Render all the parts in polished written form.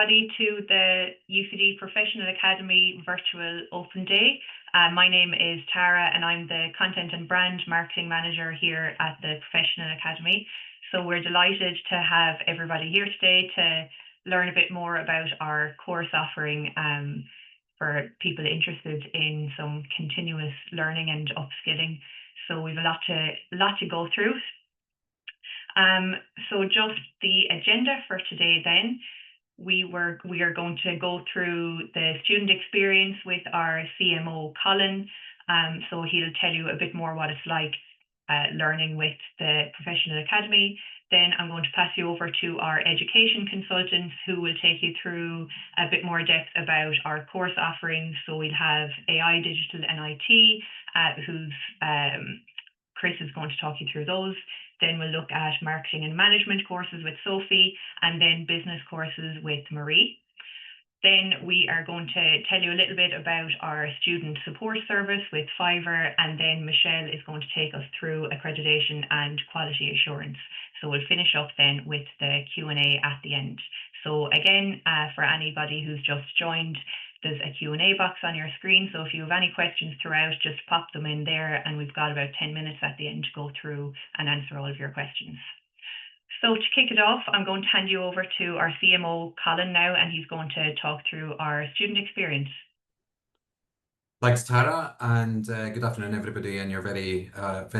everybody to the UCD Professional Academy Virtual Open Day. My name is Tara and I'm the Content and Brand Marketing Manager here at the Professional Academy. So we're delighted to have everybody here today to learn a bit more about our course offering for people interested in some continuous learning and upskilling. So we've a lot to go through. So just the agenda for today then, we are going to go through the student experience with our CMO, Colin. So he'll tell you a bit more what it's like learning with the Professional Academy. Then I'm going to pass you over to our education consultants who will take you through a bit more depth about our course offerings. So we'll have AI, Digital and IT, who's Chris is going to talk you through those. Then we'll look at marketing and management courses with Sophie, and then business courses with Marie. Then we are going to tell you a little bit about our student support service with Fiverr, and then Michelle is going to take us through accreditation and quality assurance. So we'll finish up then with the Q&A at the end. So again, for anybody who's just joined, there's a Q&A box on your screen. So if you have any questions throughout, just pop them in there, and we've got about 10 minutes at the end to go through and answer all of your questions. So to kick it off, I'm going to hand you over to our CMO, Colin, now, and he's going to talk through our student experience. Thanks, Tara, and good afternoon, everybody, and you're very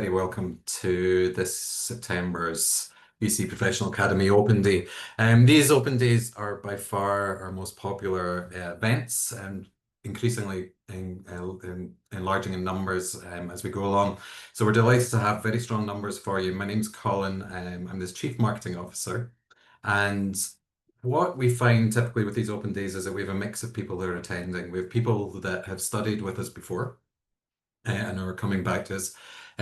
welcome to this September's UC Professional Academy Open Day. These Open Days are by far our most popular events, and increasingly enlarging in numbers as we go along. So we're delighted to have very strong numbers for you. My name's Colin. I'm the Chief Marketing Officer, and what we find typically with these open days is that we have a mix of people that are attending. We have people that have studied with us before and are coming back to us.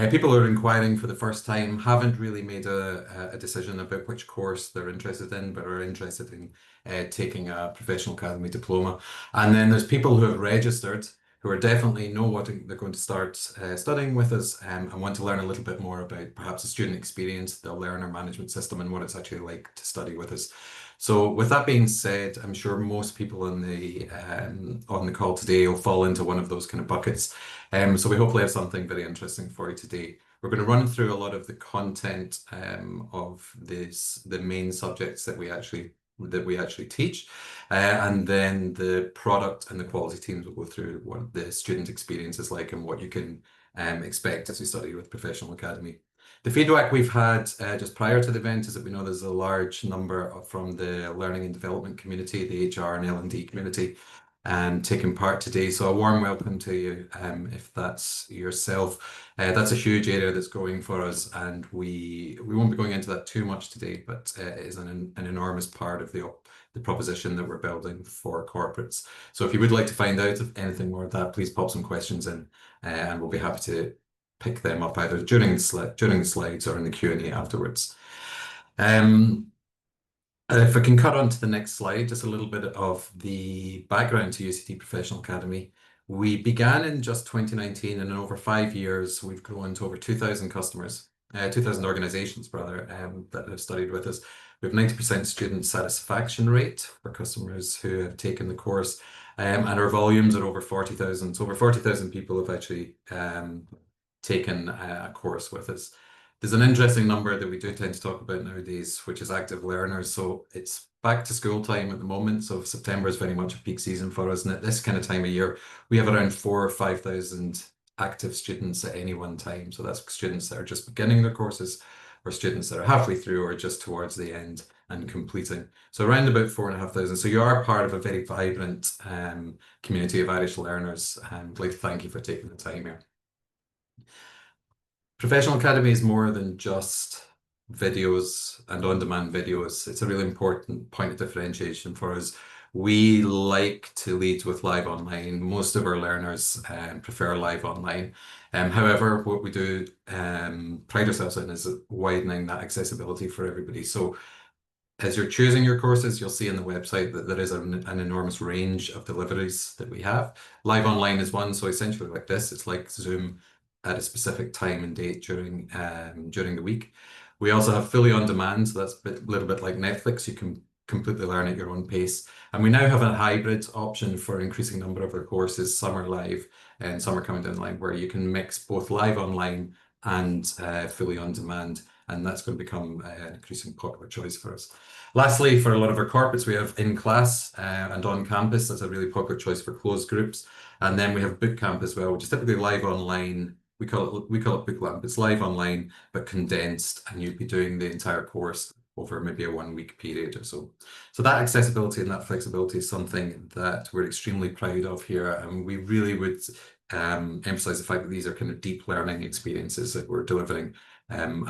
People who are inquiring for the first time, haven't really made a decision about which course they're interested in, but are interested in taking a Professional Academy diploma. And then there's people who have registered, who are definitely know what they're going to start studying with us, and want to learn a little bit more about perhaps the student experience, the learner management system, and what it's actually like to study with us. So with that being said, I'm sure most people on the call today will fall into one of those kind of buckets. So we hopefully have something very interesting for you today. We're going to run through a lot of the content of the main subjects that we actually teach, and then the product and the quality teams will go through what the student experience is like and what you can expect as you study with Professional Academy. The feedback we've had just prior to the event is that we know there's a large number from the learning and development community, the HR and L&D community, taking part today. So a warm welcome to you if that's yourself. That's a huge area that's growing for us, and we won't be going into that too much today, but it is an enormous part of the proposition that we're building for corporates. So if you would like to find out anything more of that, please pop some questions in, and we'll be happy to pick them up either during the slides or in the Q&A afterwards. If I can cut on to the next slide, just a little bit of the background to UCD Professional Academy. We began in just 2019, and in over 5 years, we've grown to over 2,000 customers, 2,000 organizations rather, that have studied with us. We have 90% student satisfaction rate for customers who have taken the course, and our volumes are over 40,000. So over 40,000 people have actually taken a course with us. There's an interesting number that we do tend to talk about nowadays, which is active learners. So it's back to school time at the moment. So September is very much a peak season for us. And at this kind of time of year, we have around 4,000 or 5,000 active students at any one time. So that's students that are just beginning their courses, or students that are halfway through or just towards the end and completing. So around about 4,500. So you are part of a very vibrant community of Irish learners. And I'd like to thank you for taking the time here. Professional Academy is more than just videos and on-demand videos. It's a really important point of differentiation for us. We like to lead with live online. Most of our learners prefer live online. However, what we do pride ourselves in is widening that accessibility for everybody. So as you're choosing your courses, you'll see on the website that there is an enormous range of deliveries that we have. Live online is one, so essentially like this, it's like Zoom at a specific time and date during the week. We also have fully on demand, so that's a little bit like Netflix. You can completely learn at your own pace. And we now have a hybrid option for an increasing number of our courses. Some are live and some are coming down the line where you can mix both live online and fully on demand. And that's going to become an increasing popular choice for us. Lastly, for a lot of our corporates, we have in-class and on campus. That's a really popular choice for closed groups. And then we have bootcamp as well, which is typically live online. We call it bootcamp. It's live online, but condensed, and you'd be doing the entire course over maybe a 1 week period or so. So that accessibility and that flexibility is something that we're extremely proud of here, and we really would emphasize the fact that these are kind of deep learning experiences that we're delivering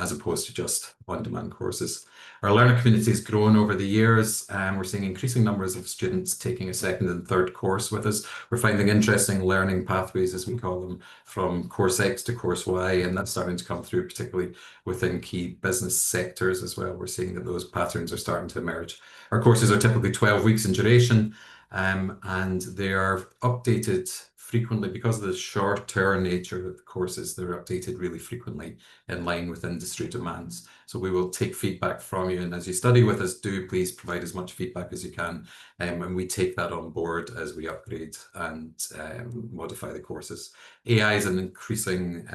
as opposed to just on-demand courses. Our learner community has grown over the years, and we're seeing increasing numbers of students taking a second and third course with us. We're finding interesting learning pathways, as we call them, from course X to course Y, and that's starting to come through, particularly within key business sectors as well. We're seeing that those patterns are starting to emerge. Our courses are typically 12 weeks in duration, and they are updated frequently because of the shorter nature of the courses. They're updated really frequently in line with industry demands. So we will take feedback from you, and as you study with us, do please provide as much feedback as you can, and we take that on board as we upgrade and modify the courses. AI is an increasing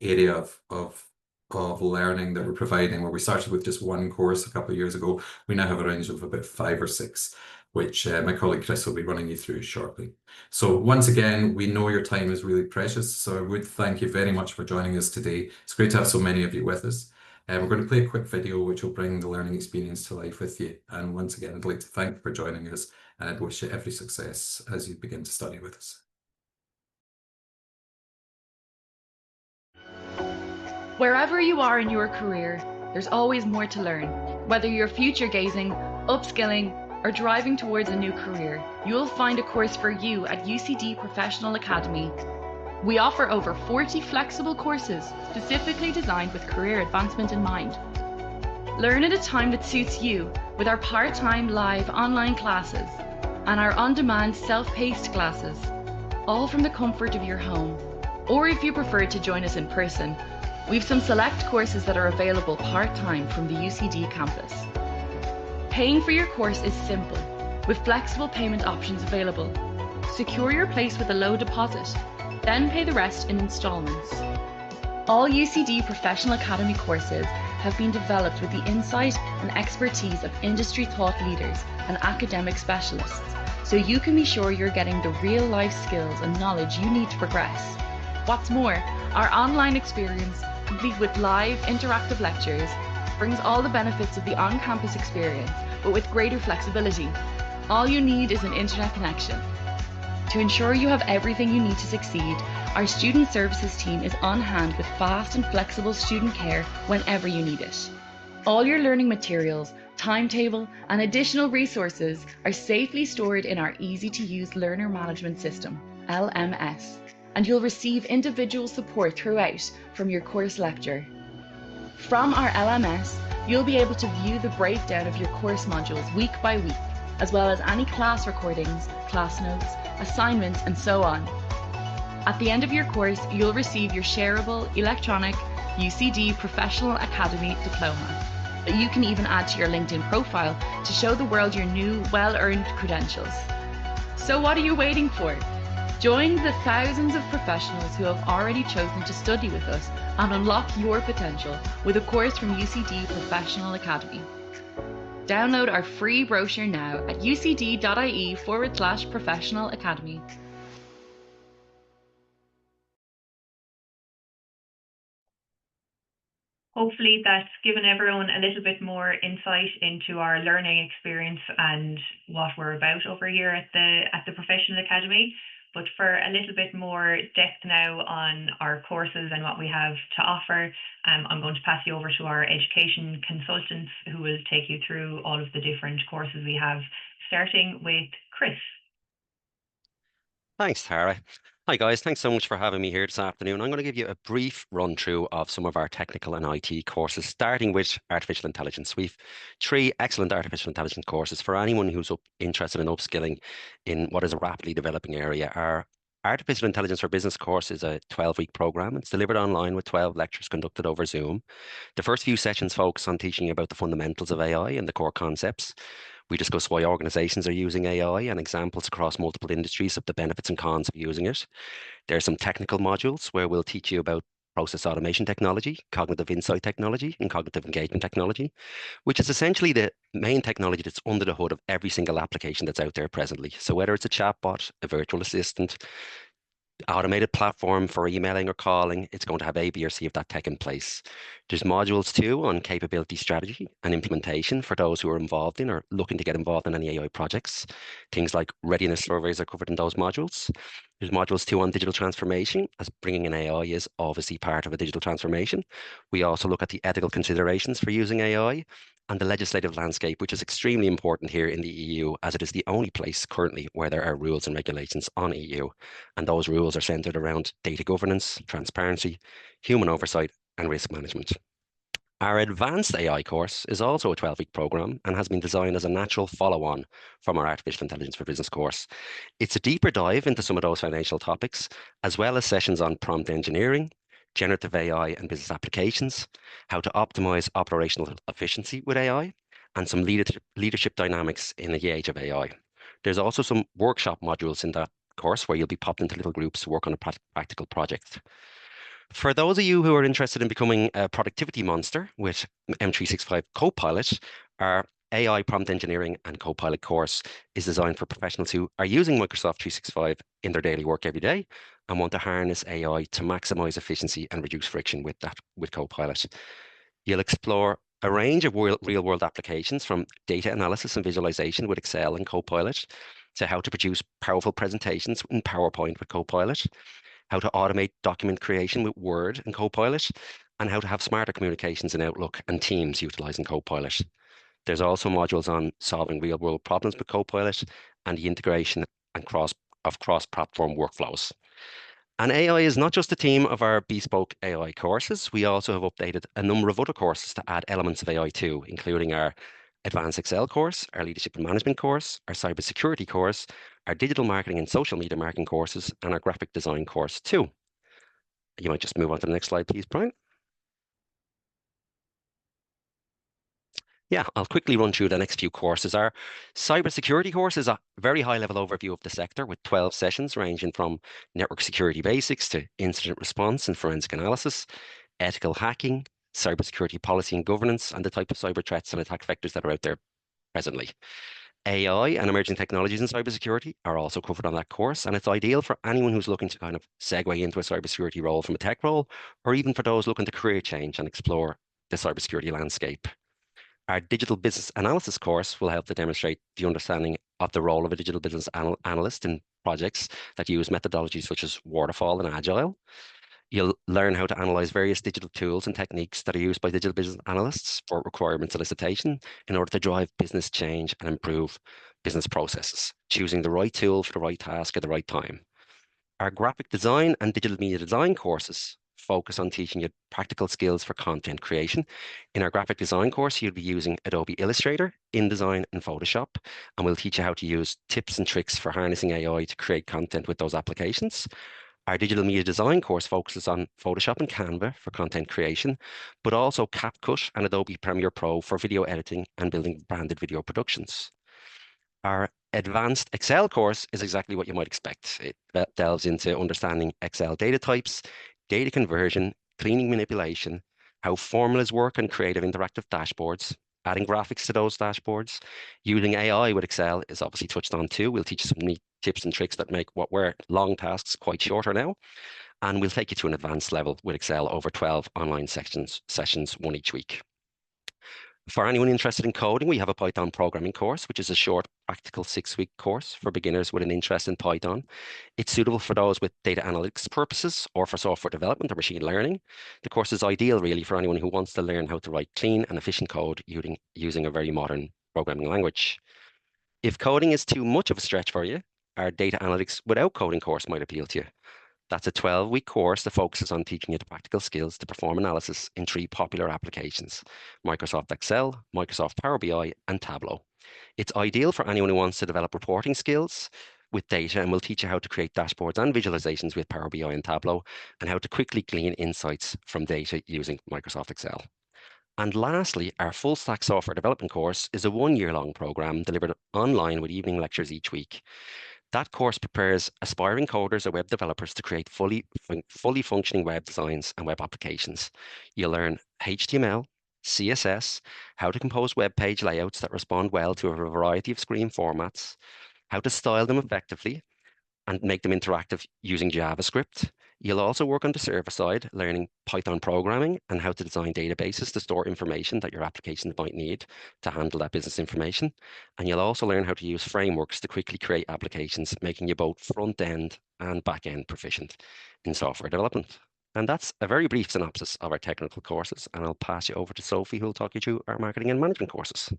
area of learning that we're providing. Where we started with just one course a couple of years ago, we now have a range of about 5 or 6, which my colleague Chris will be running you through shortly. So once again, we know your time is really precious, so I would thank you very much for joining us today. It's great to have so many of you with us. We're going to play a quick video which will bring the learning experience to life with you. And once again, I'd like to thank you for joining us, and I'd wish you every success as you begin to study with us. Wherever you are in your career, there's always more to learn. Whether you're future gazing, upskilling, or driving towards a new career, you'll find a course for you at UCD Professional Academy. We offer over 40 flexible courses specifically designed with career advancement in mind. Learn at a time that suits you with our part-time live online classes and our on-demand self-paced classes, all from the comfort of your home. Or if you prefer to join us in person, we've some select courses that are available part-time from the UCD campus. Paying for your course is simple, with flexible payment options available. Secure your place with a low deposit, then pay the rest in installments. All UCD Professional Academy courses have been developed with the insight and expertise of industry thought leaders and academic specialists, so you can be sure you're getting the real-life skills and knowledge you need to progress. What's more, our online experience, complete with live interactive lectures, brings all the benefits of the on-campus experience, but with greater flexibility. All you need is an internet connection. To ensure you have everything you need to succeed, our student services team is on hand with fast and flexible student care whenever you need it. All your learning materials, timetable, and additional resources are safely stored in our easy-to-use learner management system, LMS, and you'll receive individual support throughout from your course lecturer. From our LMS, you'll be able to view the breakdown of your course modules week by week, as well as any class recordings, class notes, assignments, and so on. At the end of your course, you'll receive your shareable electronic UCD Professional Academy diploma that you can even add to your LinkedIn profile to show the world your new, well-earned credentials. So what are you waiting for? Join the thousands of professionals who have already chosen to study with us and unlock your potential with a course from UCD Professional Academy. Download our free brochure now at ucd.ie/professional academy. Hopefully that's given everyone a little bit more insight into our learning experience and what we're about over here at the Professional Academy. But for a little bit more depth now on our courses and what we have to offer, I'm going to pass you over to our education consultants who will take you through all of the different courses we have, starting with Chris. Thanks, Tara. Hi guys, thanks so much for having me here this afternoon. I'm going to give you a brief run through of some of our technical and IT courses, starting with artificial intelligence. We've 3 excellent artificial intelligence courses for anyone who's interested in upskilling in what is a rapidly developing area. Our Artificial Intelligence for Business course is a 12-week program. It's delivered online with 12 lectures conducted over Zoom. The first few sessions focus on teaching you about the fundamentals of AI and the core concepts. We discuss why organizations are using AI and examples across multiple industries of the benefits and cons of using it. There are some technical modules where we'll teach you about process automation technology, cognitive insight technology, and cognitive engagement technology, which is essentially the main technology that's under the hood of every single application that's out there presently. So whether it's a chatbot, a virtual assistant, automated platform for emailing or calling, it's going to have A, B, or C of that tech in place. There's modules too on capability strategy and implementation for those who are involved in or looking to get involved in any AI projects. Things like readiness surveys are covered in those modules. There's modules too on digital transformation, as bringing in AI is obviously part of a digital transformation. We also look at the ethical considerations for using AI and the legislative landscape, which is extremely important here in the EU, as it is the only place currently where there are rules and regulations on EU. And those rules are centered around data governance, transparency, human oversight, and risk management. Our advanced AI course is also a 12-week program and has been designed as a natural follow-on from our Artificial Intelligence for Business course. It's a deeper dive into some of those foundational topics, as well as sessions on prompt engineering, generative AI and business applications, how to optimize operational efficiency with AI, and some leadership dynamics in the age of AI. There's also some workshop modules in that course where you'll be popped into little groups to work on a practical project. For those of you who are interested in becoming a productivity monster with M365 Copilot, our AI prompt engineering and Copilot course is designed for professionals who are using Microsoft 365 in their daily work every day and want to harness AI to maximize efficiency and reduce friction with Copilot. You'll explore a range of real-world applications from data analysis and visualization with Excel and Copilot to how to produce powerful presentations in PowerPoint with Copilot, how to automate document creation with Word and Copilot, and how to have smarter communications in Outlook and Teams utilizing Copilot. There's also modules on solving real-world problems with Copilot and the integration and cross-platform workflows. And AI is not just the theme of our bespoke AI courses. We also have updated a number of other courses to add elements of AI too, including our Advanced Excel course, our Leadership and Management course, our Cybersecurity course, our Digital Marketing and Social Media Marketing courses, and our Graphic Design course too. You might just move on to the next slide, please, Brian. Yeah, I'll quickly run through the next few courses. Our cybersecurity course is a very high-level overview of the sector with 12 sessions ranging from network security basics to incident response and forensic analysis, ethical hacking, cybersecurity policy and governance, and the type of cyber threats and attack vectors that are out there presently. AI and emerging technologies in cybersecurity are also covered on that course, and it's ideal for anyone who's looking to kind of segue into a cybersecurity role from a tech role, or even for those looking to career change and explore the cybersecurity landscape. Our digital business analysis course will help to demonstrate the understanding of the role of a digital business analyst in projects that use methodologies such as waterfall and agile. You'll learn how to analyze various digital tools and techniques that are used by digital business analysts for requirement solicitation in order to drive business change and improve business processes, choosing the right tool for the right task at the right time. Our graphic design and digital media design courses focus on teaching you practical skills for content creation. In our graphic design course, you'll be using Adobe Illustrator, InDesign, and Photoshop, and we'll teach you how to use tips and tricks for harnessing AI to create content with those applications. Our digital media design course focuses on Photoshop and Canva for content creation, but also CapCut and Adobe Premiere Pro for video editing and building branded video productions. Our Advanced Excel course is exactly what you might expect. It delves into understanding Excel data types, data conversion, cleaning manipulation, how formulas work and creative interactive dashboards, adding graphics to those dashboards. Using AI with Excel is obviously touched on too. We'll teach you some neat tips and tricks that make what were long tasks quite shorter now. And we'll take you to an advanced level with Excel over 12 online sessions, one each week. For anyone interested in coding, we have a Python programming course, which is a short, practical 6-week course for beginners with an interest in Python. It's suitable for those with data analytics purposes or for software development or machine learning. The course is ideal, really, for anyone who wants to learn how to write clean and efficient code using a very modern programming language. If coding is too much of a stretch for you, our data analytics without coding course might appeal to you. That's a 12-week course that focuses on teaching you the practical skills to perform analysis in 3 popular applications: Microsoft Excel, Microsoft Power BI, and Tableau. It's ideal for anyone who wants to develop reporting skills, with data, and we'll teach you how to create dashboards and visualizations with Power BI and Tableau, and how to quickly glean insights from data using Microsoft Excel. And lastly, our full stack software development course is a 1-year-long program delivered online with evening lectures each week. That course prepares aspiring coders or web developers to create fully functioning web designs and web applications. You'll learn HTML, CSS, how to compose web page layouts that respond well to a variety of screen formats, how to style them effectively, and make them interactive using JavaScript. You'll also work on the server side, learning Python programming and how to design databases to store information that your applications might need to handle that business information. And you'll also learn how to use frameworks to quickly create applications, making you both front-end and back-end proficient in software development. And that's a very brief synopsis of our technical courses. And I'll pass you over to Sophie, who'll talk you through our marketing and management courses.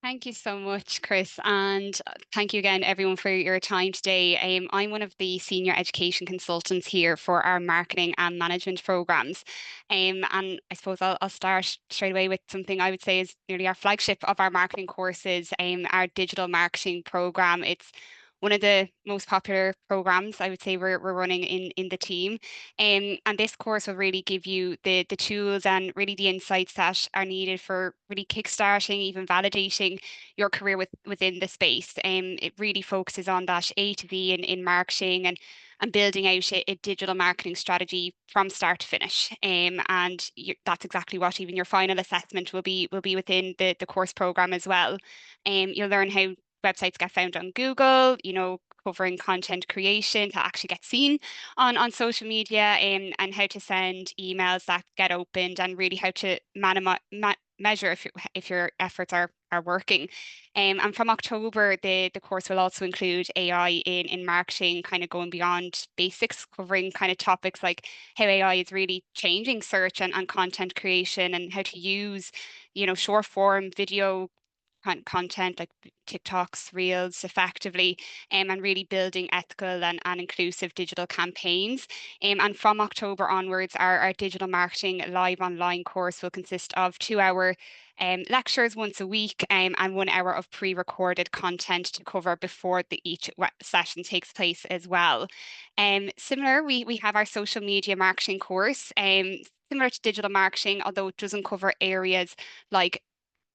Thank you so much, Chris, and thank you again, everyone, for your time today. I'm one of the senior education consultants here for our marketing and management programs. And I suppose I'll start straight away with something I would say is nearly our flagship of our marketing courses, our digital marketing program. It's one of the most popular programs I would say we're running in the team. And this course will really give you the tools and really the insights that are needed for really kickstarting, even validating your career within the space. It really focuses on that A to V in marketing and building out a digital marketing strategy from start to finish. That's exactly what even your final assessment will be within the course program as well. You'll learn how websites get found on Google, covering content creation to actually get seen on social media, and how to send emails that get opened, and really how to measure if your efforts are working. And from October, the course will also include AI in marketing, kind of going beyond basics, covering kind of topics like how AI is really changing search and content creation, and how to use, short form video content like TikToks, Reels effectively, and really building ethical and inclusive digital campaigns. And from October onwards, our digital marketing live online course will consist of 2-hour lectures once a week, and 1 hour of pre-recorded content to cover before each session takes place as well. Similar, we have our social media marketing course, similar to digital marketing, although it doesn't cover areas like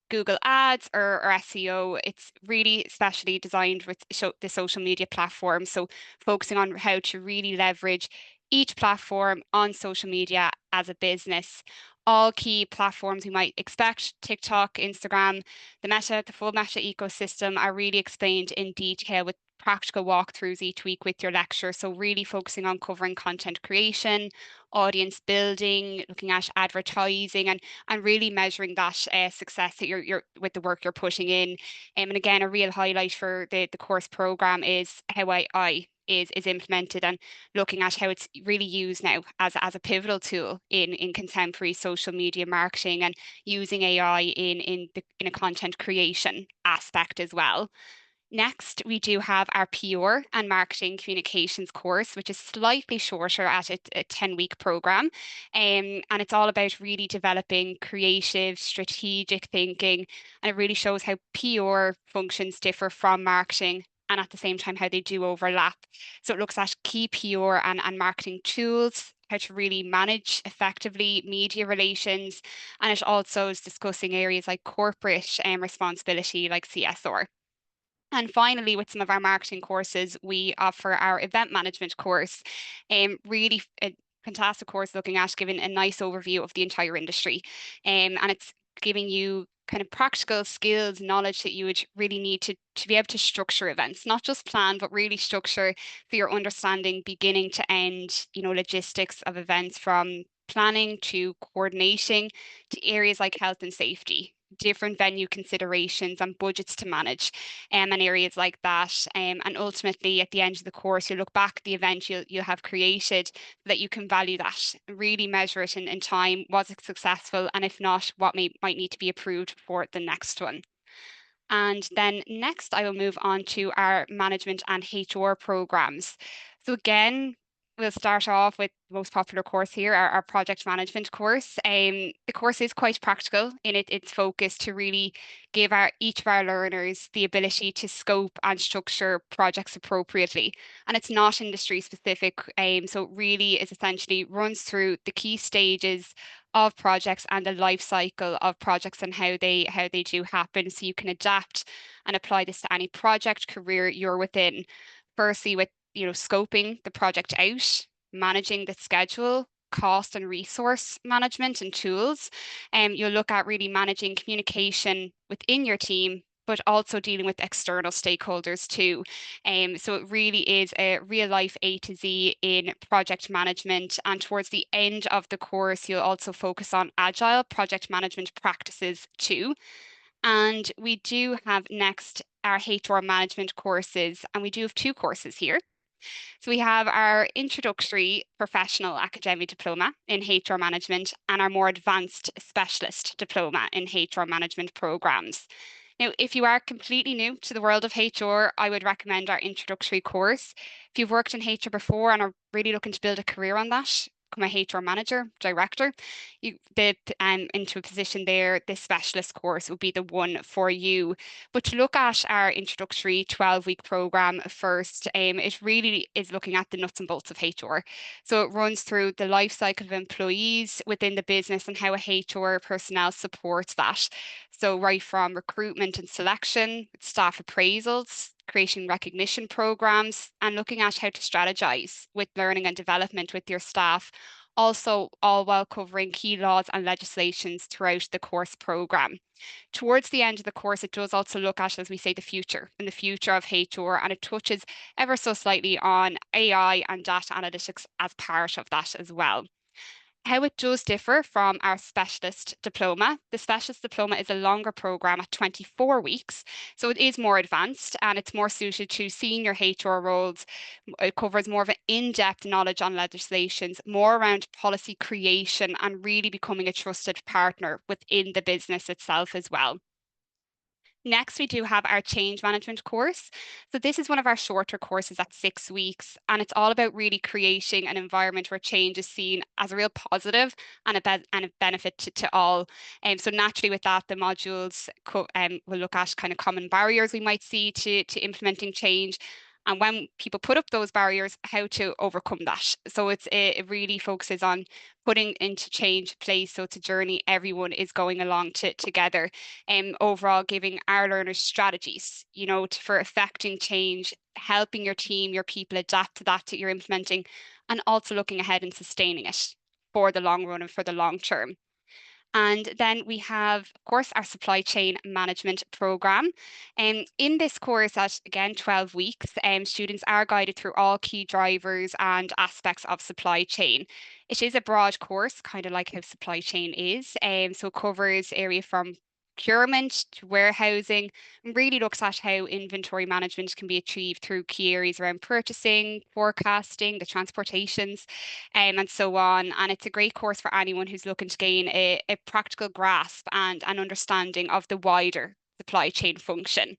Google Ads or SEO. It's really specially designed with the social media platform. So focusing on how to really leverage each platform on social media as a business. All key platforms you might expect, TikTok, Instagram, the full Meta ecosystem, are really explained in detail with practical walkthroughs each week with your lecture. So really focusing on covering content creation, audience building, looking at advertising, and really measuring that success that you're with the work you're putting in. And again, a real highlight for the course program is how AI is implemented, and looking at how it's really used now as a pivotal tool in contemporary social media marketing, and using AI in a content creation aspect as well. Next, we do have our PR and marketing communications course, which is slightly shorter at a 10-week program. And it's all about really developing creative, strategic thinking. And it really shows how PR functions differ from marketing, and at the same time, how they do overlap. So it looks at key PR and marketing tools, how to really manage effectively media relations. And it also is discussing areas like corporate responsibility, like CSR. And finally, with some of our marketing courses, we offer our event management course, really a fantastic course looking at giving a nice overview of the entire industry. And it's giving you kind of practical skills, knowledge that you would really need to be able to structure events, not just plan, but really structure for your understanding beginning to end, logistics of events, from planning to coordinating to areas like health and safety, different venue considerations and budgets to manage, and areas like that. And ultimately, at the end of the course, you look back at the event you'll have created, so that you can value that, really measure it in time. Was it successful? And if not, what might need to be approved for the next one. And then next, I will move on to our management and HR programs. So again, we'll start off with the most popular course here, our project management course. The course is quite practical in its focus to really give each of our learners the ability to scope and structure projects appropriately. And it's not industry specific, so it really is essentially runs through the key stages of projects and the life cycle of projects and how they do happen, so you can adapt and apply this to any project career you're within. Firstly, with scoping the project out, managing the schedule, cost and resource management and tools. You'll look at really managing communication within your team, but also dealing with external stakeholders too. So it really is a real life A to Z in project management. And towards the end of the course, you'll also focus on agile project management practices too. And we do have next our HR management courses, and we do have 2 courses here. So we have our introductory professional academic diploma in HR management and our more advanced specialist diploma in HR management programs. Now, if you are completely new to the world of HR, I would recommend our introductory course. If you've worked in HR before and are really looking to build a career on that, become a HR manager, director, into a position there, this specialist course would be the one for you. But to look at our introductory 12-week program first, it really is looking at the nuts and bolts of HR. So it runs through the life cycle of employees within the business and how a HR personnel supports that. So right from recruitment and selection, staff appraisals, creating recognition programs, and looking at how to strategize with learning and development with your staff, also all while covering key laws and legislations throughout the course program. Towards the end of the course, it does also look at, as we say, the future and the future of HR, and it touches ever so slightly on AI and data analytics as part of that as well. How it does differ from our specialist diploma. The specialist diploma is a longer program at 24 weeks, so it is more advanced and it's more suited to senior HR roles. It covers more of an in-depth knowledge on legislations, more around policy creation and really becoming a trusted partner within the business itself as well. Next, we do have our change management course. So this is one of our shorter courses at 6 weeks, and it's all about really creating an environment where change is seen as a real positive and a benefit to all. So naturally with that, the modules will look at kind of common barriers we might see to implementing change. And when people put up those barriers, how to overcome that. So it really focuses on putting into change place. So it's a journey everyone is going along together. Overall giving our learners strategies, for affecting change, helping your team, your people adapt to that you're implementing, and also looking ahead and sustaining it for the long run and for the long term. And then we have, of course, our supply chain management program. And in this course at, again, 12 weeks, students are guided through all key drivers and aspects of supply chain. It is a broad course, kind of like how supply chain is. So it covers area from procurement to warehousing, and really looks at how inventory management can be achieved through key areas around purchasing, forecasting, the transportations, and so on. And it's a great course for anyone who's looking to gain a practical grasp and an understanding of the wider supply chain function.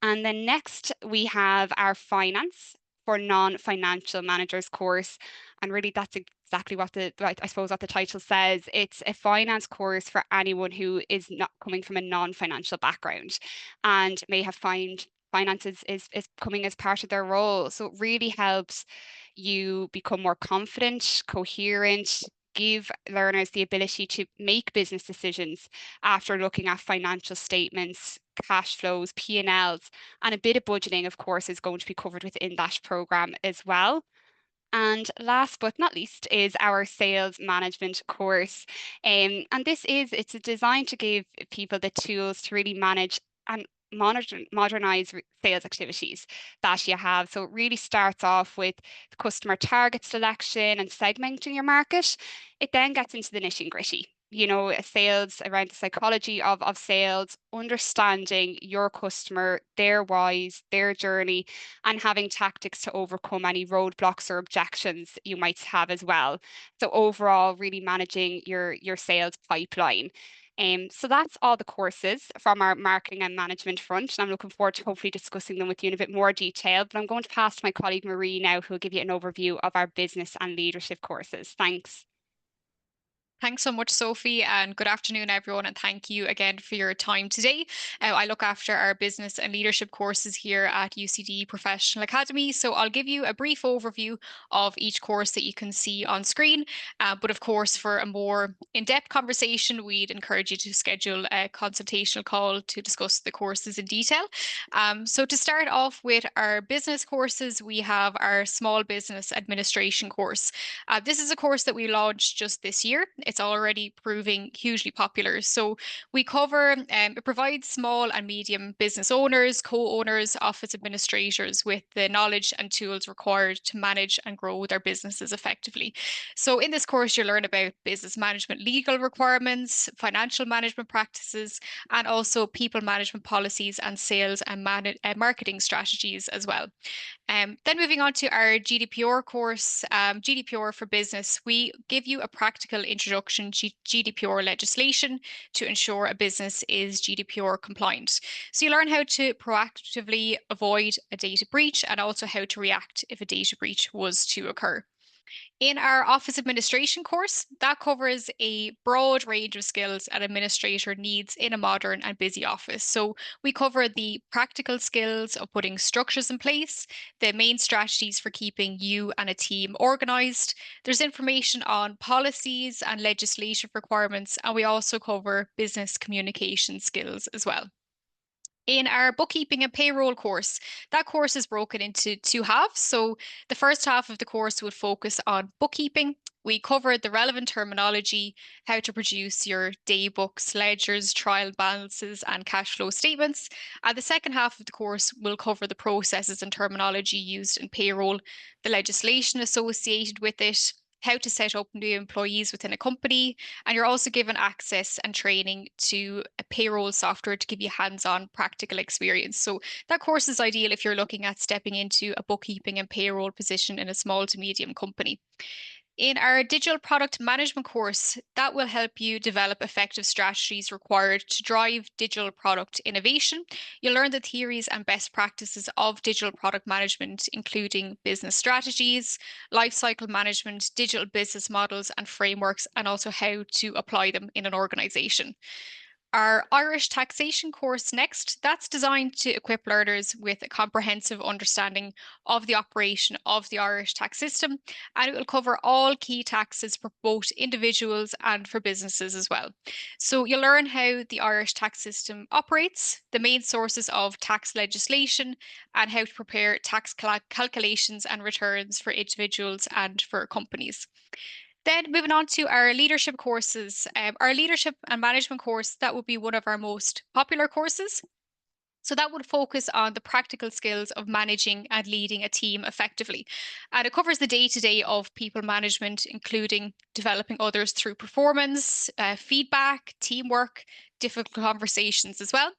And then next we have our finance for non-financial managers course. And really that's exactly what I suppose what the title says. It's a finance course for anyone who is not coming from a non-financial background and may have finance is coming as part of their role. So it really helps you become more confident, coherent, give learners the ability to make business decisions after looking at financial statements, cash flows, P&Ls, and a bit of budgeting, of course, is going to be covered within that program as well. And last but not least is our sales management course. And it's designed to give people the tools to really manage and modernize sales activities that you have. So it really starts off with the customer target selection and segmenting your market. It then gets into the nitty gritty. Sales around the psychology of sales, understanding your customer, their whys, their journey, and having tactics to overcome any roadblocks or objections you might have as well. So overall, really managing your sales pipeline. So that's all the courses from our marketing and management front, and I'm looking forward to hopefully discussing them with you in a bit more detail. But I'm going to pass to my colleague Marie now, who will give you an overview of our business and leadership courses. Thanks. Thanks so much, Sophie, and good afternoon, everyone, and thank you again for your time today. I look after our business and leadership courses here at UCD Professional Academy, so I'll give you a brief overview of each course that you can see on screen. But of course, for a more in-depth conversation, we'd encourage you to schedule a consultational call to discuss the courses in detail. So to start off with our business courses, we have our Small Business Administration course. This is a course that we launched just this year. It's already proving hugely popular. So we cover, it provides small and medium business owners, co-owners, office administrators with the knowledge and tools required to manage and grow their businesses effectively. So in this course, you'll learn about business management, legal requirements, financial management practices, and also people management policies and sales and marketing strategies as well. Then moving on to our GDPR course, GDPR for Business, we give you a practical introduction to GDPR legislation to ensure a business is GDPR compliant. So you learn how to proactively avoid a data breach and also how to react if a data breach was to occur. In our office administration course, that covers a broad range of skills an administrator needs in a modern and busy office. So we cover the practical skills of putting structures in place, the main strategies for keeping you and a team organized. There's information on policies and legislative requirements, and we also cover business communication skills as well. In our bookkeeping and payroll course, that course is broken into two halves. So the first half of the course would focus on bookkeeping. We covered the relevant terminology, how to produce your day books, ledgers, trial balances, and cash flow statements. And the second half of the course will cover the processes and terminology used in payroll, the legislation associated with it, how to set up new employees within a company, and you're also given access and training to a payroll software to give you hands-on practical experience. So that course is ideal if you're looking at stepping into a bookkeeping and payroll position in a small to medium company. In our digital product management course, that will help you develop effective strategies required to drive digital product innovation. You'll learn the theories and best practices of digital product management, including business strategies, lifecycle management, digital business models and frameworks, and also how to apply them in an organization. Our Irish taxation course next, that's designed to equip learners with a comprehensive understanding of the operation of the Irish tax system, and it will cover all key taxes for both individuals and for businesses as well. So you'll learn how the Irish tax system operates, the main sources of tax legislation, and how to prepare tax calculations and returns for individuals and for companies. Then moving on to our leadership courses, our leadership and management course, that would be one of our most popular courses. So that would focus on the practical skills of managing and leading a team effectively. And it covers the day-to-day of people management, including developing others through performance, feedback, teamwork, difficult conversations as well.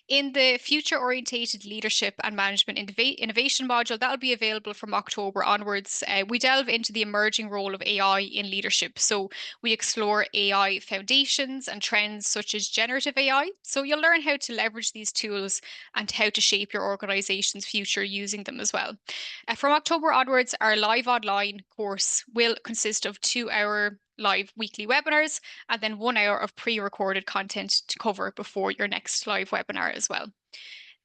In the future orientated leadership and management innovation module, that'll be available from October onwards. We delve into the emerging role of AI in leadership. So we explore AI foundations and trends such as generative AI. So you'll learn how to leverage these tools and how to shape your organization's future using them as well. From October onwards, our live online course will consist of 2-hour live weekly webinars and then 1 hour of pre-recorded content to cover before your next live webinar as well.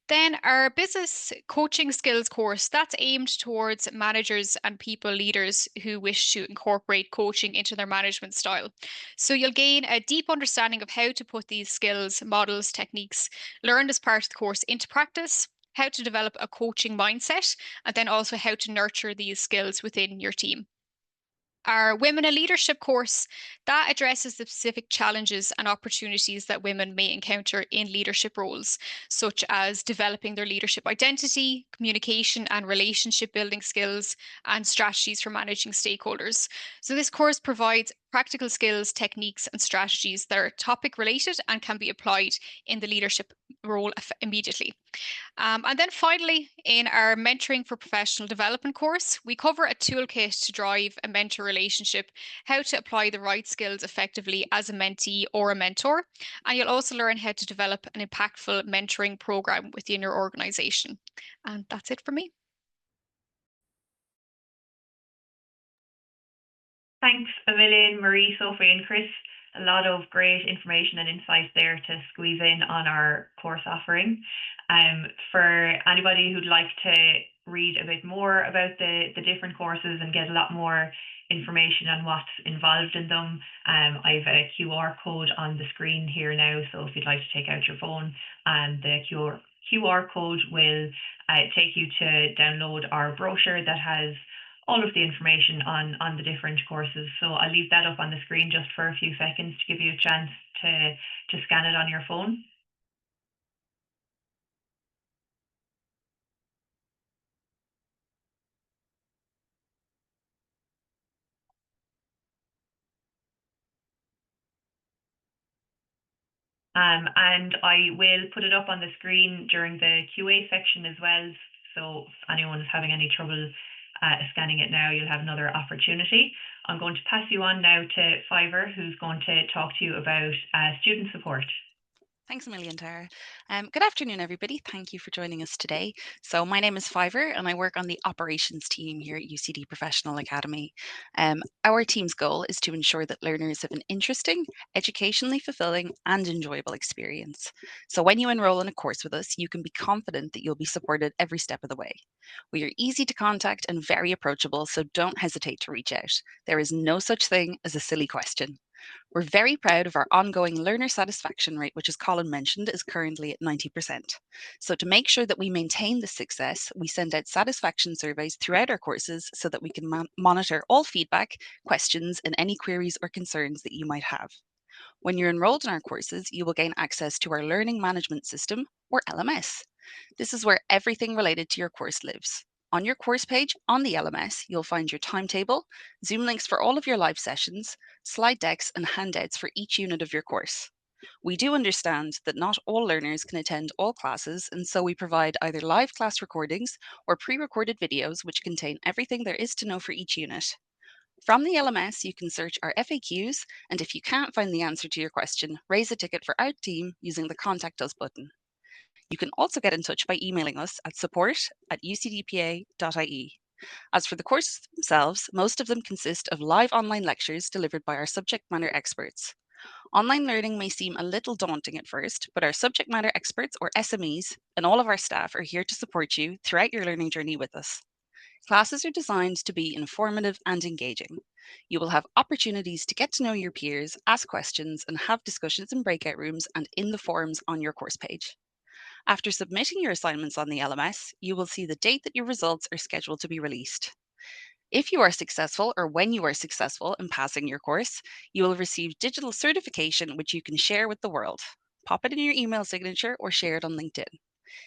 Then our business coaching skills course, that's aimed towards managers and people leaders who wish to incorporate coaching into their management style. So you'll gain a deep understanding of how to put these skills, models, techniques learned as part of the course into practice, how to develop a coaching mindset, and then also how to nurture these skills within your team. Our Women in Leadership course, that addresses the specific challenges and opportunities that women may encounter in leadership roles, such as developing their leadership identity, communication and relationship building skills, and strategies for managing stakeholders. So this course provides practical skills, techniques, and strategies that are topic related and can be applied in the leadership role immediately. And then finally, in our Mentoring for Professional Development course, we cover a toolkit to drive a mentor relationship, how to apply the right skills effectively as a mentee or a mentor. And you'll also learn how to develop an impactful mentoring program within your organization. And that's it for me. Thanks a million, Marie, Sophie, and Chris. A lot of great information and insight there to squeeze in on our course offering. For anybody who'd like to read a bit more about the different courses and get a lot more information on what's involved in them, I've a QR code on the screen here now. So if you'd like to take out your phone, and the QR code will take you to download our brochure that has all of the information on the different courses. So I'll leave that up on the screen just for a few seconds to give you a chance to scan it on your phone. And I will put it up on the screen during the QA section as well. So if anyone is having any trouble scanning it now, you'll have another opportunity. I'm going to pass you on now to Fiverr, who's going to talk to you about student support. Thanks a million, Tara. Good afternoon, everybody. Thank you for joining us today. So my name is Fiverr, and I work on the operations team here at UCD Professional Academy. Our team's goal is to ensure that learners have an interesting, educationally fulfilling, and enjoyable experience. So when you enroll in a course with us, you can be confident that you'll be supported every step of the way. We are easy to contact and very approachable, so don't hesitate to reach out. There is no such thing as a silly question. We're very proud of our ongoing learner satisfaction rate, which, as Colin mentioned, is currently at 90%. So to make sure that we maintain this success, we send out satisfaction surveys throughout our courses so that we can monitor all feedback, questions, and any queries or concerns that you might have. When you're enrolled in our courses, you will gain access to our Learning Management System, or LMS. This is where everything related to your course lives. On your course page on the LMS, you'll find your timetable, Zoom links for all of your live sessions, slide decks, and handouts for each unit of your course. We do understand that not all learners can attend all classes, and so we provide either live class recordings or pre-recorded videos which contain everything there is to know for each unit. From the LMS, you can search our FAQs, and if you can't find the answer to your question, raise a ticket for our team using the Contact Us button. You can also get in touch by emailing us at support@ucdpa.ie. As for the courses themselves, most of them consist of live online lectures delivered by our subject matter experts. Online learning may seem a little daunting at first, but our subject matter experts, or SMEs, and all of our staff are here to support you throughout your learning journey with us. Classes are designed to be informative and engaging. You will have opportunities to get to know your peers, ask questions, and have discussions in breakout rooms and in the forums on your course page. After submitting your assignments on the LMS, you will see the date that your results are scheduled to be released. If you are successful, or when you are successful in passing your course, you will receive digital certification which you can share with the world. Pop it in your email signature or share it on LinkedIn.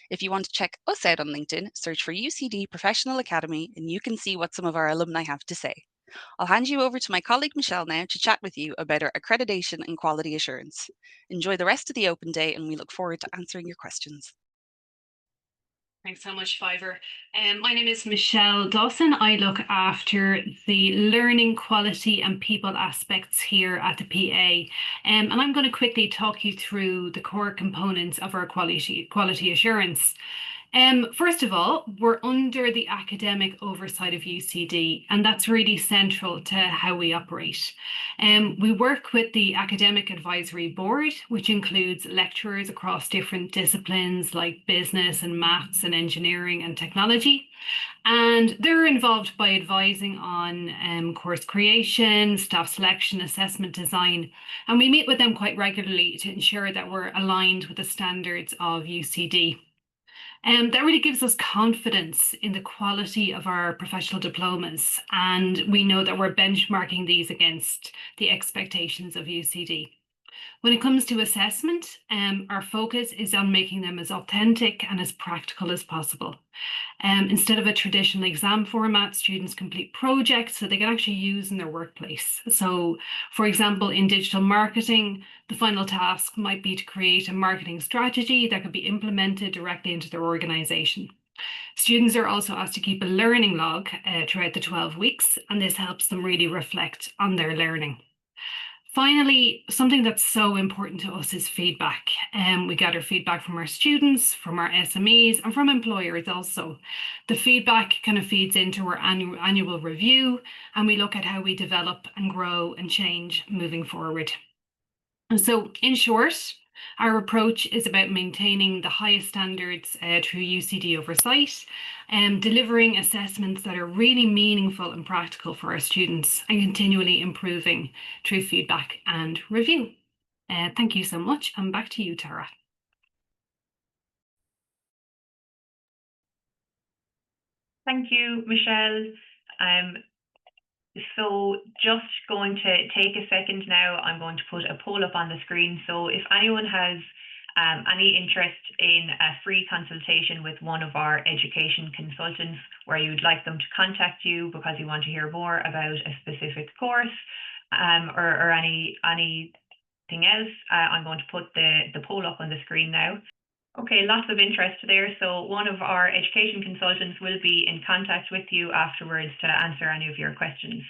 If you want to check us out on LinkedIn, search for UCD Professional Academy and you can see what some of our alumni have to say. I'll hand you over to my colleague Michelle now to chat with you about our accreditation and quality assurance. Enjoy the rest of the open day and we look forward to answering your questions. Thanks so much, Fiverr. My name is Michelle Dawson. I look after the learning, quality and people aspects here at the PA. And I'm going to quickly talk you through the core components of our quality assurance. First of all, we're under the academic oversight of UCD, and that's really central to how we operate. We work with the Academic Advisory Board, which includes lecturers across different disciplines like business and maths and engineering and technology. And they're involved by advising on course creation, staff selection, assessment design. And we meet with them quite regularly to ensure that we're aligned with the standards of UCD. That really gives us confidence in the quality of our professional diplomas, and we know that we're benchmarking these against the expectations of UCD. When it comes to assessment, our focus is on making them as authentic and as practical as possible. Instead of a traditional exam format, students complete projects that they can actually use in their workplace. So, for example, in digital marketing, the final task might be to create a marketing strategy that could be implemented directly into their organization. Students are also asked to keep a learning log throughout the 12 weeks, and this helps them really reflect on their learning. Finally, something that's so important to us is feedback. We gather feedback from our students, from our SMEs, and from employers also. The feedback kind of feeds into our annual review, and we look at how we develop and grow and change moving forward. And so, in short, our approach is about maintaining the highest standards through UCD oversight and delivering assessments that are really meaningful and practical for our students and continually improving through feedback and review. Thank you so much, and back to you, Tara. Thank you, Michelle. So just going to take a second now, I'm going to put a poll up on the screen. So if anyone has any interest in a free consultation with one of our education consultants where you'd like them to contact you because you want to hear more about a specific course or anything else, I'm going to put the poll up on the screen now. Okay, lots of interest there. So one of our education consultants will be in contact with you afterwards to answer any of your questions.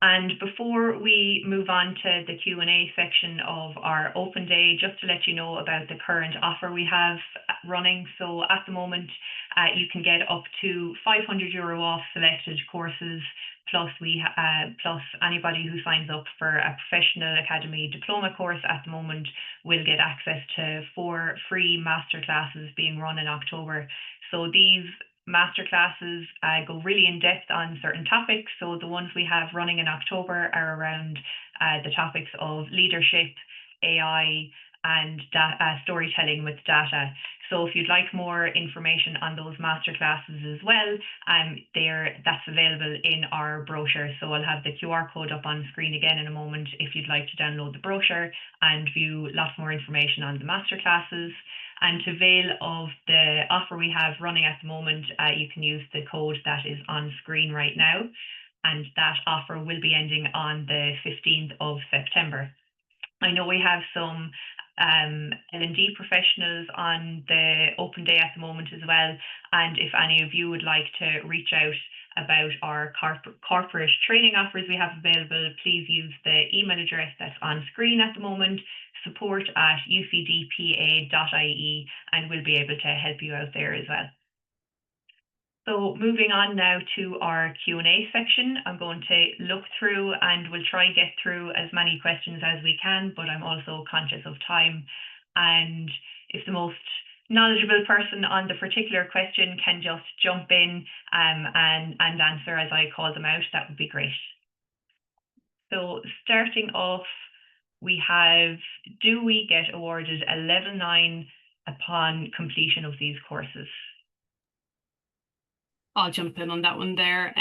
And before we move on to the Q&A section of our open day, just to let you know about the current offer we have running. So at the moment, you can get up to €500 off selected courses, plus anybody who signs up for a professional academy diploma course at the moment will get access to 4 free masterclasses being run in October. So these masterclasses go really in depth on certain topics. So the ones we have running in October are around the topics of leadership, AI, and storytelling with data. So if you'd like more information on those masterclasses as well, that's available in our brochure. So I'll have the QR code up on screen again in a moment if you'd like to download the brochure and view lots more information on the masterclasses. And to avail of the offer we have running at the moment, you can use the code that is on screen right now. And that offer will be ending on the 15th of September. I know we have some L&D professionals on the open day at the moment as well. And if any of you would like to reach out about our corporate training offers we have available, please use the email address that's on screen at the moment, support@ucdpa.ie, and we'll be able to help you out there as well. So moving on now to our Q&A section, I'm going to look through and we'll try and get through as many questions as we can, but I'm also conscious of time. And if the most knowledgeable person on the particular question can just jump in and answer as I call them out, that would be great. So starting off, we have, do we get awarded a level 9 upon completion of these courses? I'll jump in on that one there.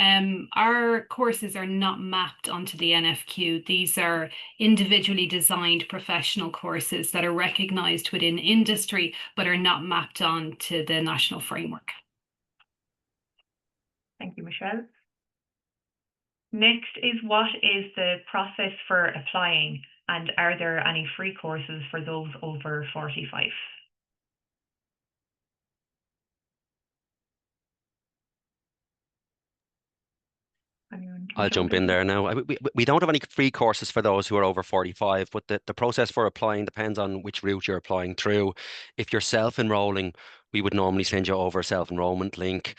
Our courses are not mapped onto the NFQ. These are individually designed professional courses that are recognised within industry, but are not mapped on to the national framework. Thank you, Michelle. Next is, what is the process for applying, and are there any free courses for those over 45? I'll jump in there now. We don't have any free courses for those who are over 45, but the process for applying depends on which route you're applying through. If you're self-enrolling, we would normally send you over a self-enrollment link.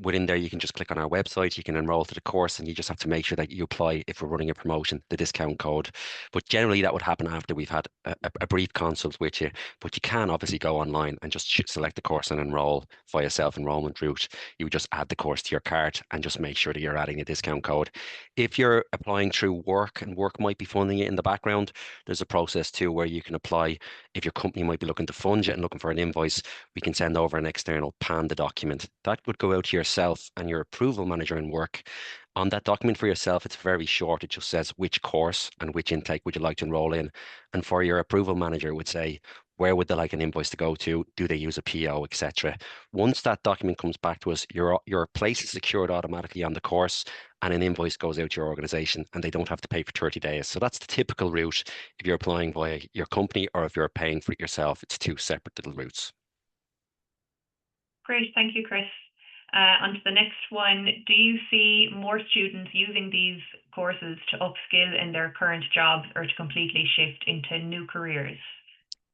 Within there, you can just click on our website, you can enroll to the course, and you just have to make sure that you apply, if we're running a promotion, the discount code. But generally that would happen after we've had a brief consult with you. But you can obviously go online and just select the course and enroll via self-enrollment route. You would just add the course to your cart and just make sure that you're adding a discount code. If you're applying through work and work might be funding it in the background, there's a process too where you can apply. If your company might be looking to fund you and looking for an invoice, we can send over an external Panda document. That would go out to your yourself and your approval manager in work. On that document for yourself, it's very short. It just says which course and which intake would you like to enroll in. And for your approval manager, it would say, where would they like an invoice to go to? Do they use a PO, etc.? Once that document comes back to us, your place is secured automatically on the course, and an invoice goes out to your organization, and they don't have to pay for 30 days. So that's the typical route if you're applying via your company, or if you're paying for it yourself. It's two separate little routes. Great, thank you, Chris. On to the next one. Do you see more students using these courses to upskill in their current jobs or to completely shift into new careers?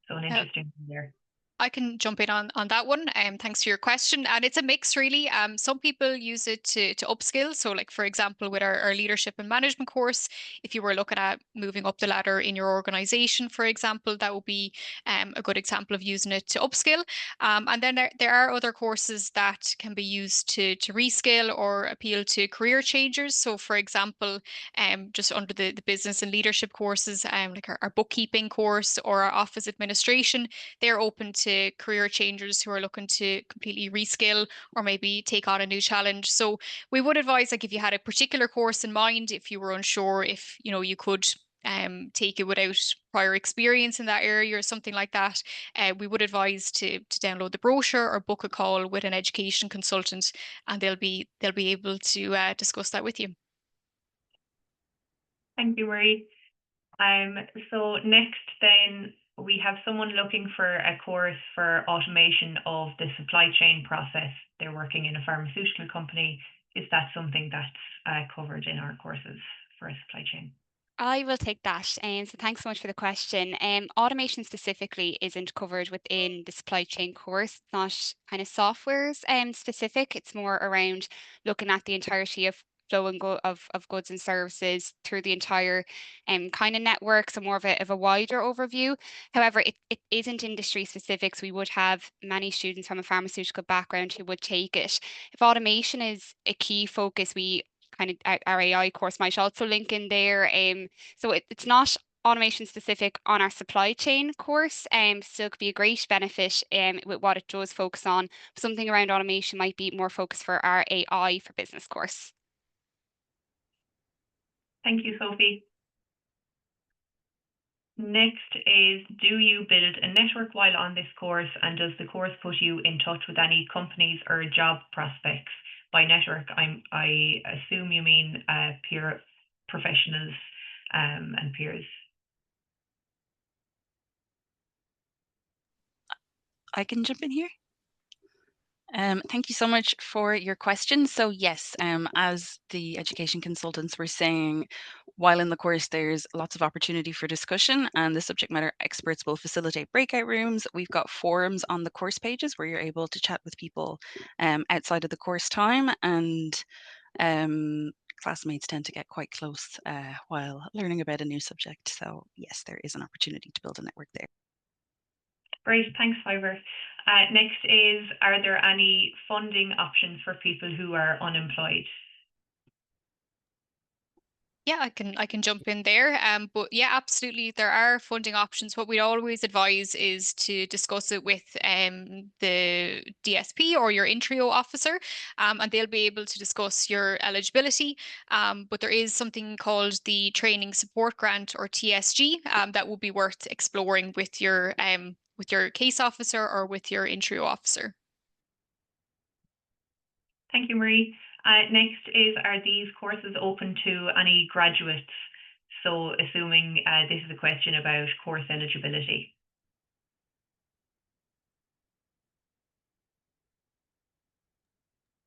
So an interesting one there. I can jump in on that one. Thanks for your question. And it's a mix, really. Some people use it to upskill. So, like, for example, with our leadership and management course, if you were looking at moving up the ladder in your organization, for example, that would be a good example of using it to upskill. And then there are other courses that can be used to reskill or appeal to career changers. So, for example, just under the business and leadership courses, like our bookkeeping course or our office administration, they're open to career changers who are looking to completely reskill or maybe take on a new challenge. So we would advise, like, if you had a particular course in mind, if you were unsure if you could take it without prior experience in that area or something like that, we would advise to download the brochure or book a call with an education consultant, and they'll be able to discuss that with you. Thank you, Marie. So next then, we have someone looking for a course for automation of the supply chain process. They're working in a pharmaceutical company. Is that something that's covered in our courses for a supply chain? I will take that. So thanks so much for the question. Automation specifically isn't covered within the supply chain course. It's not kind of softwares specific. It's more around looking at the entirety of flow and go of goods and services through the entire kind of network, so more of a wider overview. However, it isn't industry specific, so we would have many students from a pharmaceutical background who would take it. If automation is a key focus, we kind of our AI course might also link in there. So it's not automation specific on our supply chain course. Still could be a great benefit with what it does focus on. Something around automation might be more focused for our AI for business course. Thank you, Sophie. Next is, do you build a network while on this course, and does the course put you in touch with any companies or job prospects? By network, I assume you mean peer professionals and peers. I can jump in here. Thank you so much for your question. So yes, as the education consultants were saying, while in the course, there's lots of opportunity for discussion, and the subject matter experts will facilitate breakout rooms. We've got forums on the course pages where you're able to chat with people outside of the course time, and classmates tend to get quite close while learning about a new subject. So yes, there is an opportunity to build a network there. Great, thanks, Fiver. Next is, are there any funding options for people who are unemployed? Yeah, I can jump in there. But yeah, absolutely, there are funding options. What we always advise is to discuss it with the DSP or your intro officer, and they'll be able to discuss your eligibility. But there is something called the Training Support Grant, or TSG, that will be worth exploring with your case officer or with your intro officer. Thank you, Marie. Next is, are these courses open to any graduates? So assuming this is a question about course eligibility.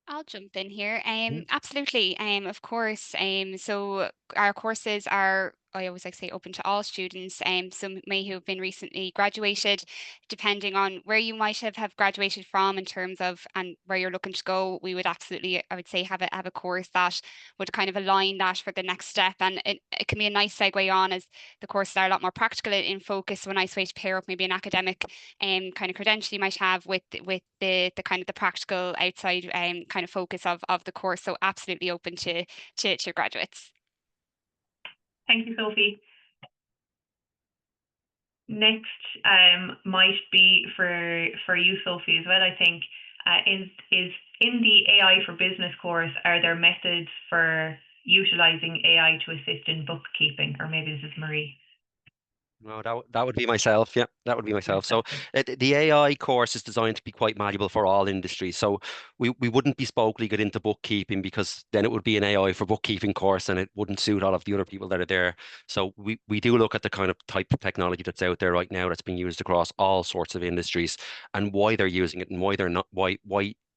I'll jump in here. Absolutely. Of course. So our courses are, I always like to say, open to all students. Some may have been recently graduated, depending on where you might have graduated from in terms of and where you're looking to go. We would absolutely, I would say, have a course that would kind of align that for the next step. And it can be a nice segue on, as the courses are a lot more practical in focus. So a nice way to pair up maybe an academic kind of credential you might have with the kind of the practical outside kind of focus of the course. So absolutely open to graduates. Thank you, Sophie. Next might be for you, Sophie, as well, I think. is in the AI for Business course, are there methods for utilizing AI to assist in bookkeeping? Or maybe this is Marie. No, that would be myself. Yeah, that would be myself. So the AI course is designed to be quite malleable for all industries. So we wouldn't bespokely get into bookkeeping, because then it would be an AI for bookkeeping course and it wouldn't suit all of the other people that are there. So we do look at the kind of type of technology that's out there right now that's being used across all sorts of industries, and why they're using it and why they're not, why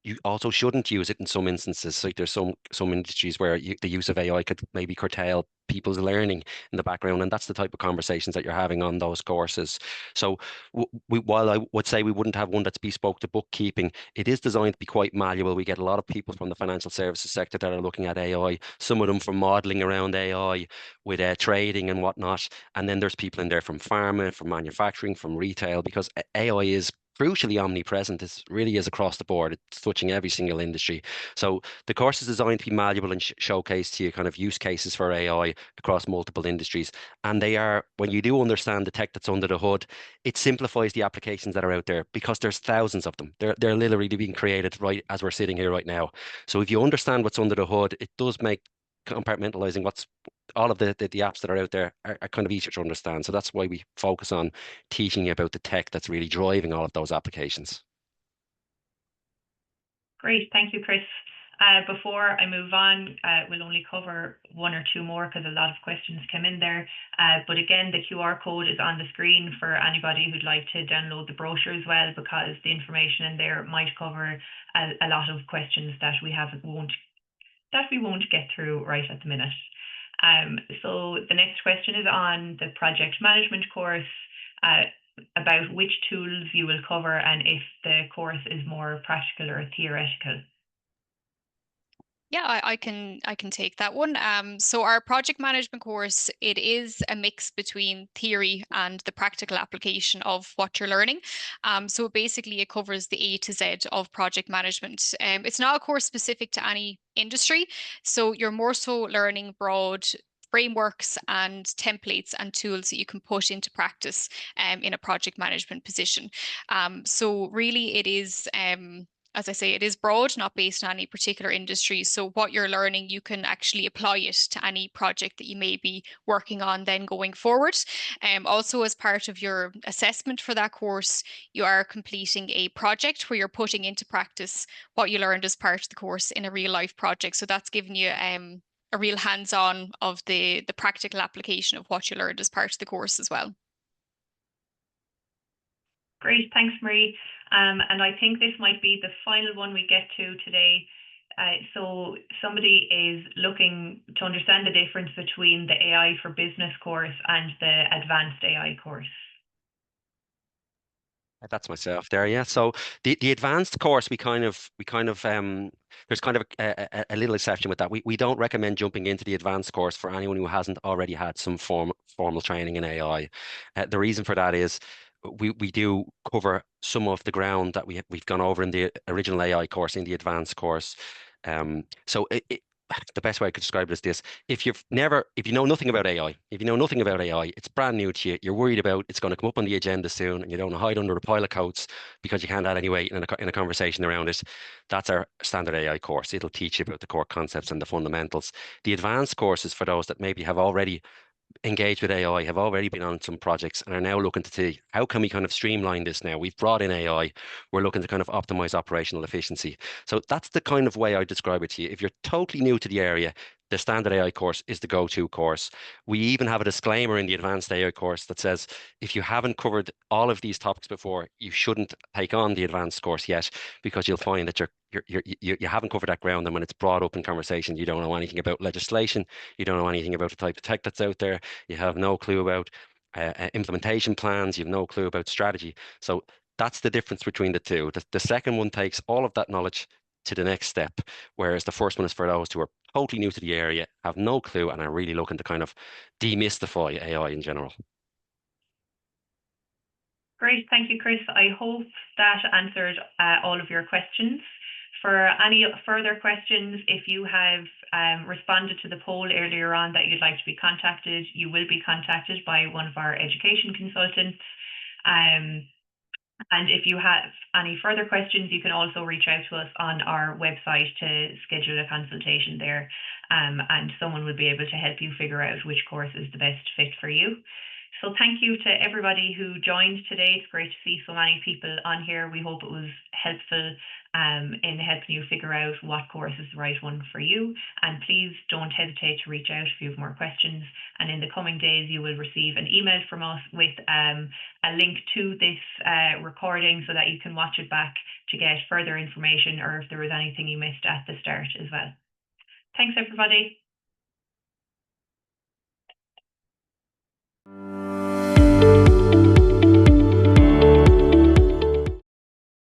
you also shouldn't use it in some instances. Like there's some industries where the use of AI could maybe curtail people's learning in the background, and that's the type of conversations that you're having on those courses. So while I would say we wouldn't have one that's bespoke to bookkeeping, it is designed to be quite malleable. We get a lot of people from the financial services sector that are looking at AI, some of them for modeling around AI with trading and whatnot, and then there's people in there from pharma, from manufacturing, from retail, because AI is crucially omnipresent. It really is across the board. It's touching every single industry. So the course is designed to be malleable and showcase to you kind of use cases for AI across multiple industries. And they are, when you do understand the tech that's under the hood, it simplifies the applications that are out there, because there's thousands of them. They're literally being created right as we're sitting here right now. So if you understand what's under the hood, it does make compartmentalizing what's all of the apps that are out there are kind of easier to understand. So that's why we focus on teaching you about the tech that's really driving all of those applications. Great, thank you, Chris. Before I move on, we'll only cover one or two more because a lot of questions came in there. But again, the QR code is on the screen for anybody who'd like to download the brochure as well, because the information in there might cover a lot of questions that we won't get through right at the minute. So the next question is on the project management course, about which tools you will cover and if the course is more practical or theoretical. Yeah, I can take that one. So our project management course, it is a mix between theory and the practical application of what you're learning. So basically it covers the A to Z of project management. It's not a course specific to any industry, so you're more so learning broad frameworks and templates and tools that you can put into practice in a project management position. So really it is as I say, it is broad, not based on any particular industry. So what you're learning, you can actually apply it to any project that you may be working on then going forward. Also, as part of your assessment for that course, you are completing a project where you're putting into practice what you learned as part of the course in a real life project. So that's giving you a real hands-on of the practical application of what you learned as part of the course as well. Great, thanks, Marie. And I think this might be the final one we get to today. So somebody is looking to understand the difference between the AI for Business course and the Advanced AI course. That's myself there, yeah. So the advanced course, we kind of there's kind of a little exception with that. We don't recommend jumping into the advanced course for anyone who hasn't already had some formal training in AI. The reason for that is we do cover some of the ground that we've gone over in the original AI course, in the advanced course. So the best way I could describe it is this: if you know nothing about AI, it's brand new to you, you're worried about it's going to come up on the agenda soon, and you don't want to hide under a pile of coats because you can't add any weight in a conversation around it. That's our standard AI course. It'll teach you about the core concepts and the fundamentals. The advanced course is for those that maybe have already engaged with AI, have already been on some projects, and are now looking to see how can we kind of streamline this now. We've brought in AI, we're looking to kind of optimize operational efficiency. So that's the kind of way I describe it to you. If you're totally new to the area, the standard AI course is the go-to course. We even have a disclaimer in the advanced AI course that says if you haven't covered all of these topics before, you shouldn't take on the advanced course yet, because you'll find that you haven't covered that ground, and when it's brought up in conversation, you don't know anything about legislation, you don't know anything about the type of tech that's out there, you have no clue about implementation plans, you have no clue about strategy. So that's the difference between the two. The second one takes all of that knowledge to the next step, whereas the first one is for those who are totally new to the area, have no clue, and are really looking to kind of demystify AI in general. Great, thank you, Chris. I hope that answered all of your questions. For any further questions, if you have responded to the poll earlier on that you'd like to be contacted, you will be contacted by one of our education consultants. And And if you have any further questions, you can also reach out to us on our website to schedule a consultation there, and someone will be able to help you figure out which course is the best fit for you. So thank you to everybody who joined today. It's great to see so many people on here. We hope it was helpful in helping you figure out what course is the right one for you. And please don't hesitate to reach out if you have more questions. And in the coming days, you will receive an email from us with a link to this recording so that you can watch it back to get further information, or if there was anything you missed at the start as well. Thanks, everybody.